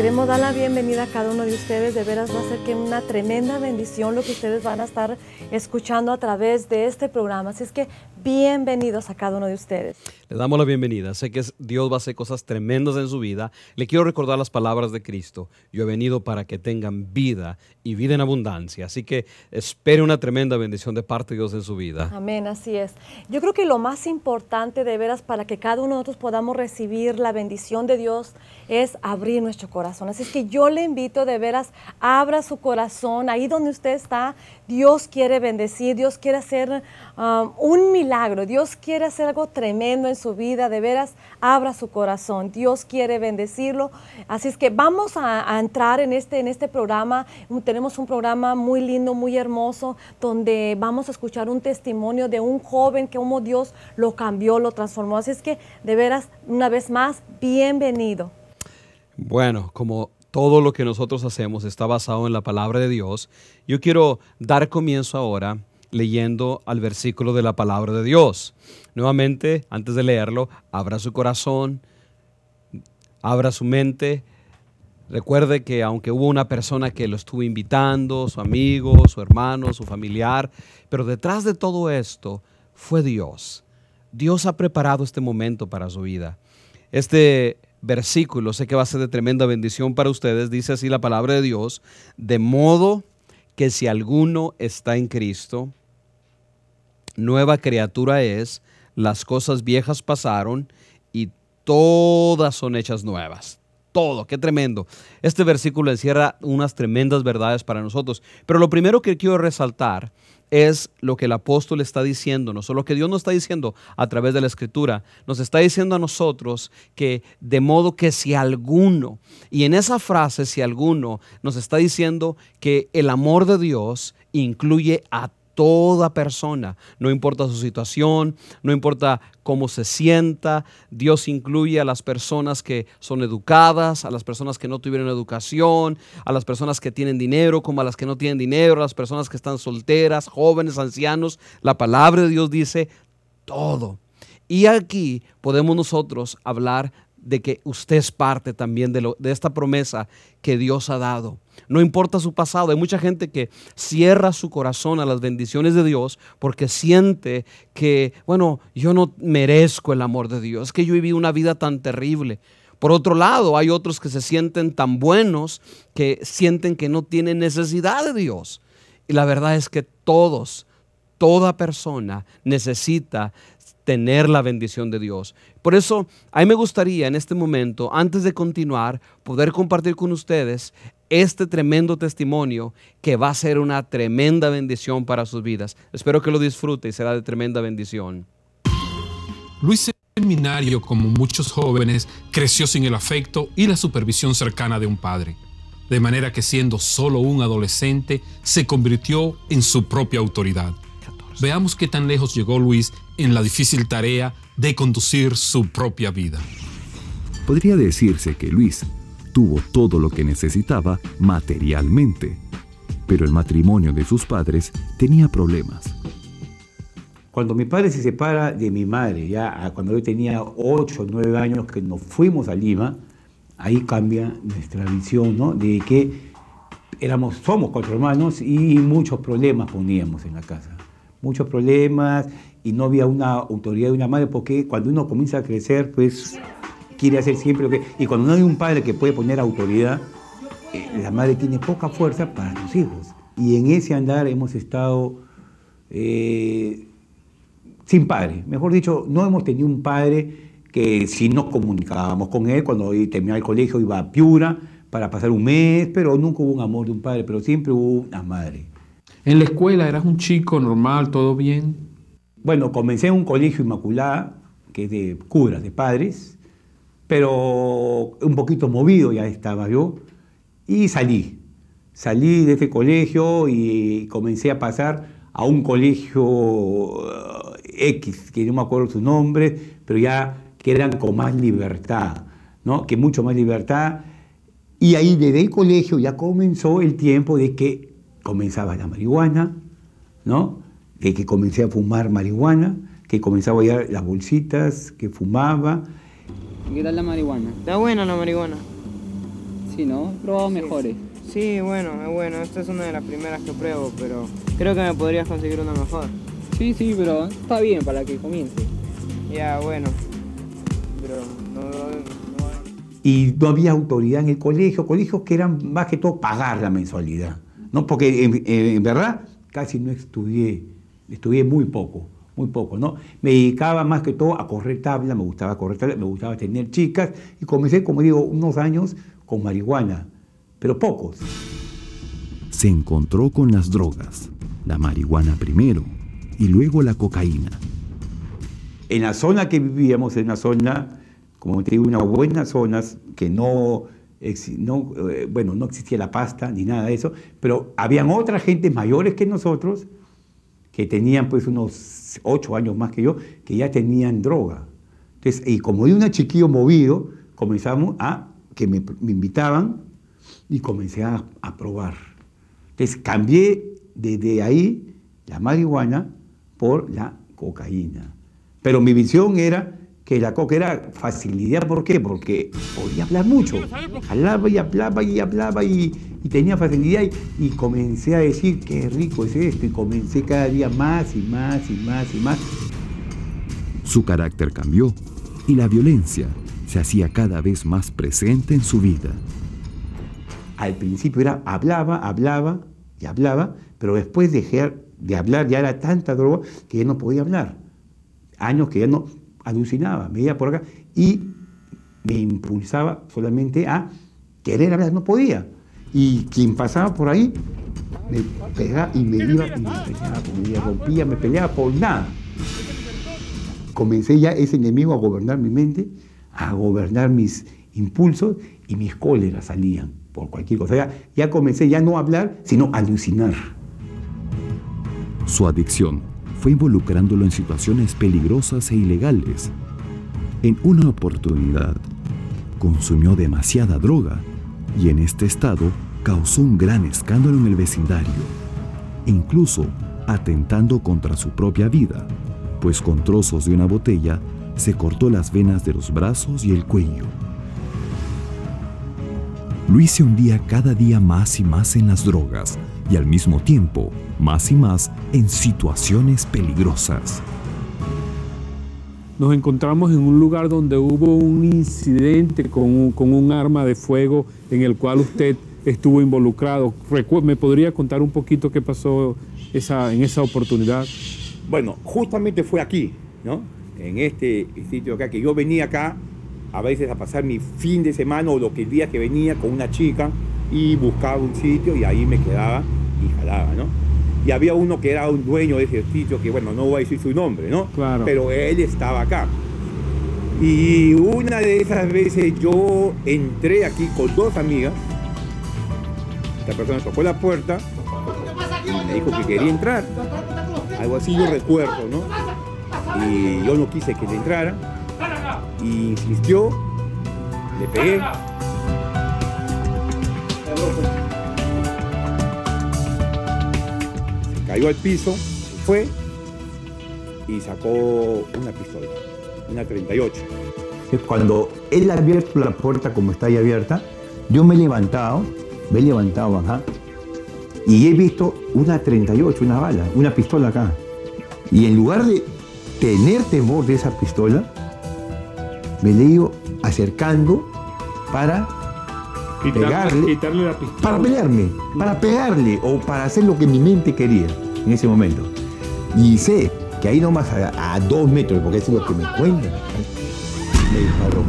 Queremos dar la bienvenida a cada uno de ustedes. De veras va a ser que una tremenda bendición lo que ustedes van a estar escuchando a través de este programa. Así es que bienvenidos a cada uno de ustedes. Le damos la bienvenida. Sé que Dios va a hacer cosas tremendas en su vida. Le quiero recordar las palabras de Cristo. Yo he venido para que tengan vida y vida en abundancia. Así que espere una tremenda bendición de parte de Dios en su vida. Amén, así es. Yo creo que lo más importante de veras para que cada uno de nosotros podamos recibir la bendición de Dios es abrir nuestro corazón. Así es que yo le invito de veras, abra su corazón. Ahí donde usted está, Dios quiere bendecir, Dios quiere hacer un milagro, Dios quiere hacer algo tremendo en su vida. De veras, abra su corazón, Dios quiere bendecirlo. Así es que vamos a entrar en este programa. Tenemos un programa muy lindo, muy hermoso, donde vamos a escuchar un testimonio de un joven que como Dios lo cambió, lo transformó. Así es que de veras, una vez más, bienvenido. Bueno, como todo lo que nosotros hacemos está basado en la palabra de Dios, yo quiero dar comienzo ahora leyendo al versículo de la palabra de Dios. Nuevamente, antes de leerlo, abra su corazón, abra su mente. Recuerde que aunque hubo una persona que lo estuvo invitando, su amigo, su hermano, su familiar, pero detrás de todo esto fue Dios. Dios ha preparado este momento para su vida. Este versículo, sé que va a ser de tremenda bendición para ustedes. Dice así la palabra de Dios: de modo que si alguno está en Cristo, nueva criatura es, las cosas viejas pasaron y todas son hechas nuevas. Todo, qué tremendo. Este versículo encierra unas tremendas verdades para nosotros. Pero lo primero que quiero resaltar es lo que el apóstol está diciéndonos, o lo que Dios nos está diciendo a través de la Escritura. Nos está diciendo a nosotros que de modo que si alguno, y en esa frase si alguno, nos está diciendo que el amor de Dios incluye a toda persona, no importa su situación, no importa cómo se sienta. Dios incluye a las personas que son educadas, a las personas que no tuvieron educación, a las personas que tienen dinero como a las que no tienen dinero, a las personas que están solteras, jóvenes, ancianos. La palabra de Dios dice todo. Y aquí podemos nosotros hablar de que usted es parte también de esta promesa que Dios ha dado. No importa su pasado. Hay mucha gente que cierra su corazón a las bendiciones de Dios porque siente que, bueno, yo no merezco el amor de Dios, es que yo viví una vida tan terrible. Por otro lado, hay otros que se sienten tan buenos que sienten que no tienen necesidad de Dios. Y la verdad es que toda persona necesita tener la bendición de Dios. Por eso, a mí me gustaría en este momento, antes de continuar, poder compartir con ustedes este tremendo testimonio que va a ser una tremenda bendición para sus vidas. Espero que lo disfrute y será de tremenda bendición. Luis Seminario, como muchos jóvenes, creció sin el afecto y la supervisión cercana de un padre. De manera que siendo solo un adolescente, se convirtió en su propia autoridad. Veamos qué tan lejos llegó Luis en la difícil tarea de conducir su propia vida. Podría decirse que Luis tuvo todo lo que necesitaba materialmente, pero el matrimonio de sus padres tenía problemas. Cuando mi padre se separa de mi madre, ya cuando yo tenía 8 o 9 años que nos fuimos a Lima, ahí cambia nuestra visión, ¿no? De que somos 4 hermanos y muchos problemas poníamos en la casa. Muchos problemas y no había una autoridad de una madre, porque cuando uno comienza a crecer, pues quiere hacer siempre lo que... Y cuando no hay un padre que puede poner autoridad, la madre tiene poca fuerza para los hijos. Y en ese andar hemos estado sin padre. Mejor dicho, no hemos tenido un padre que si nos comunicábamos con él, cuando terminaba el colegio iba a Piura para pasar un mes, pero nunca hubo un amor de un padre, pero siempre hubo una madre. ¿En la escuela eras un chico normal, todo bien? Bueno, comencé en un colegio Inmaculada, que es de curas, de padres, pero un poquito movido ya estaba yo, y salí de ese colegio y comencé a pasar a un colegio X, que no me acuerdo su nombre, pero ya que eran con más libertad, ¿no? Que mucho más libertad. Y ahí desde el colegio ya comenzó el tiempo de que comenzaba la marihuana, ¿no? De que comencé a fumar marihuana, que comenzaba a llevar las bolsitas, que fumaba. ¿Qué tal la marihuana? ¿Está buena la marihuana? sí, ¿no? He probado mejores. Sí, bueno, esta es una de las primeras que pruebo, pero creo que me podrías conseguir una mejor. Sí, pero está bien para que comience. Ya, bueno, pero no. Y no había autoridad en el colegio, colegios que eran más que todo pagar la mensualidad, ¿no? Porque en verdad casi no estudié muy poco, ¿no? Me dedicaba más que todo a correr tabla, me gustaba correr tabla, me gustaba tener chicas, y comencé, como digo, unos años con marihuana, pero pocos. Se encontró con las drogas, la marihuana primero y luego la cocaína. En la zona que vivíamos, en una zona, como te digo, una buena zona, que no existía la pasta ni nada de eso, pero habían otras gentes mayores que nosotros, que tenían pues unos 8 años más que yo, que ya tenían droga. Entonces, y como de un chiquillo movido, comenzamos que me invitaban y comencé a probar. Entonces cambié desde ahí la marihuana por la cocaína. Pero mi visión era que la coca era facilidad. ¿Por qué? Porque podía hablar mucho. Hablaba y tenía facilidad y comencé a decir qué rico es esto, y comencé cada día más y más. Su carácter cambió y la violencia se hacía cada vez más presente en su vida. Al principio hablaba, pero después de hablar ya era tanta droga que ya no podía hablar. Años que ya no alucinaba, me iba por acá y me impulsaba solamente a querer hablar, no podía. Y quien pasaba por ahí me pegaba y me rompía, me peleaba por nada. Comencé ya ese enemigo a gobernar mi mente, a gobernar mis impulsos, y mis cóleras salían por cualquier cosa. Ya comencé ya no a hablar, sino a alucinar. Su adicción fue involucrándolo en situaciones peligrosas e ilegales. En una oportunidad, consumió demasiada droga y en este estado causó un gran escándalo en el vecindario, incluso atentando contra su propia vida, pues con trozos de una botella se cortó las venas de los brazos y el cuello. Luis se hundía cada día más y más en las drogas y al mismo tiempo más y más en situaciones peligrosas. Nos encontramos en un lugar donde hubo un incidente con un arma de fuego en el cual usted estuvo involucrado. ¿Me podría contar un poquito qué pasó en esa oportunidad? Bueno, justamente fue aquí, ¿no? En este sitio acá, que yo venía acá a veces a pasar mi fin de semana o el día que venía con una chica y buscaba un sitio y ahí me quedaba y jalaba, ¿no? Y había uno que era un dueño de ese sitio, que bueno, no voy a decir su nombre, ¿no? Claro. Pero él estaba acá. Y una de esas veces yo entré aquí con 2 amigas. Esta persona tocó la puerta y me dijo que quería entrar. Algo así yo recuerdo, ¿no? Y yo no quise que le entrara. Y insistió, le pegué. Se cayó al piso, se fue y sacó una pistola, una 38. Cuando él ha abierto la puerta como está ahí abierta, yo me he levantado acá y he visto una 38, una bala, una pistola acá. Y en lugar de tener temor de esa pistola, me le he ido acercando para pegarle, quitarle la pistola. para pelearme, para pegarle o para hacer lo que mi mente quería en ese momento. Y sé que ahí nomás a 2 metros, porque eso es lo que me cuentan, me disparó.